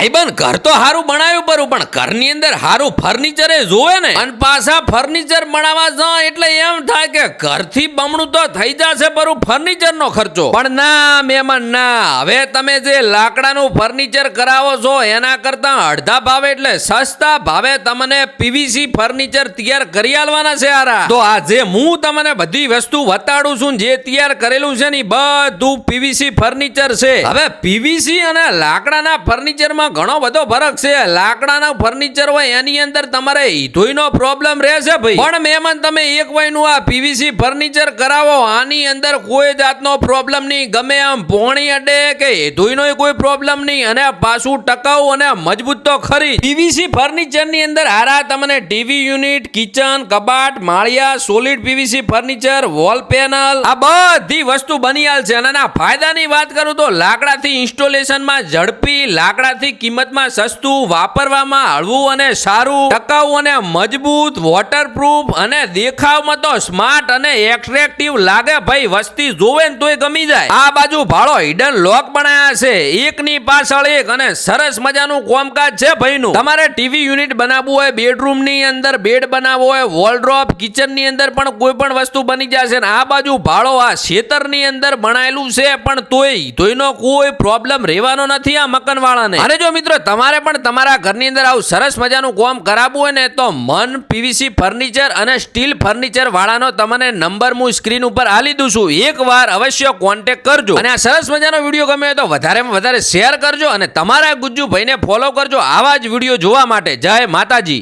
ભાઈબંધ ઘર તો હારું બનાવ્યું પરું પણ ઘરની અંદર હારું ફર્નિચર જોવે ને અને પાછા ફર્નિચર બનાવવા જા એટલે એમ થાય કે ઘરથી બમણું તો થઈ જશે પરું ફર્નિચર નો ખર્ચો પણ ના મહેમાન ના હવે તમે જે લાકડાનું ફર્નિચર કરાવો છો એના કરતા અડધા ભાવે એટલે સસ્તા ભાવે તમને પીવીસી ફર્નિચર તૈયાર કરી આલવાના છે આરા તો આ જે હું તમને બધી વસ્તુ બતાડું છું જે તૈયાર કરેલું છે ને બધું પીવીસી ફર્નિચર છે હવે પીવીસી અને લાકડાના ફર્નિચરમાં ઘણો બધો ફરક છે લાકડાના ફર્નિચર હોય એની અંદર તમારે ઈધોઈનો પ્રોબ્લેમ રહેશે ભાઈ પણ મહેમાન તમે એક વયનું આ પીવીસી ફર્નિચર કરાવો આની અંદર કોઈ જાતનો પ્રોબ્લેમ નહીં ગમે આમ પોણી અડે કે ઈધોઈનો કોઈ પ્રોબ્લેમ નહીં અને પાછું ટકાઉ અને મજબૂત તો ખરી પીવીસી ફર્નિચરની અંદર હારા તમને ટીવી યુનિટ કિચન કબાટ માળિયા solid PVC furniture wall panel આ બધી વસ્તુ બની આલ છે અને ફાયદાની વાત કરું તો લાકડાથી ઇન્સ્ટોલેશનમાં ઝડપી લાકડાથી કિંમતમાં સસ્તું વાપરવામાં હળવું અને સારું ટકાઉ અને મજબૂત વોટરપ્રૂફ અને દેખાવમાં તો સ્માર્ટ અને એટ્રેક્ટિવ લાગે ભાઈ વસ્તી જોવે ને તોય ગમી જાય આ બાજુ ભાળો હિડન લોક બનાયા છે એકની પાછળ એક અને સરસ મજાનું કામકાજ છે ભાઈનું તમારે ટીવી યુનિટ બનાવવું હોય બેડરૂમ ની અંદર બેડ બનાવવો હોય વોલડ્રોપ કિચન ની અંદર પણ કોઈ પણ વસ્તુ બની જશે ને આ બાજુ ભાળો આ ખેતર ની અંદર બનાયેલું છે પણ તોયનો કોઈ પ્રોબ્લેમ રહેવાનો નથી આ મકાનવાળાને અને જો મિત્રો તમારે પણ તમારા ઘરની અંદર આવું સરસ મજાનું કામ કરાવવું હોય ને તો મન પીવીસી ફર્નિચર અને સ્ટીલ ફર્નિચર વાળાનો તમને નંબર હું સ્ક્રીન ઉપર આલી દઉં છું એકવાર અવશ્ય કોન્ટેક્ટ કરજો અને આ સરસ મજાનો વિડીયો ગમે તો વધારેમાં વધારે શેર કરજો અને તમારા ગુજ્જુ ભાઈને ફોલો કરજો આવા જ વિડીયો જોવા માટે જય માતાજી।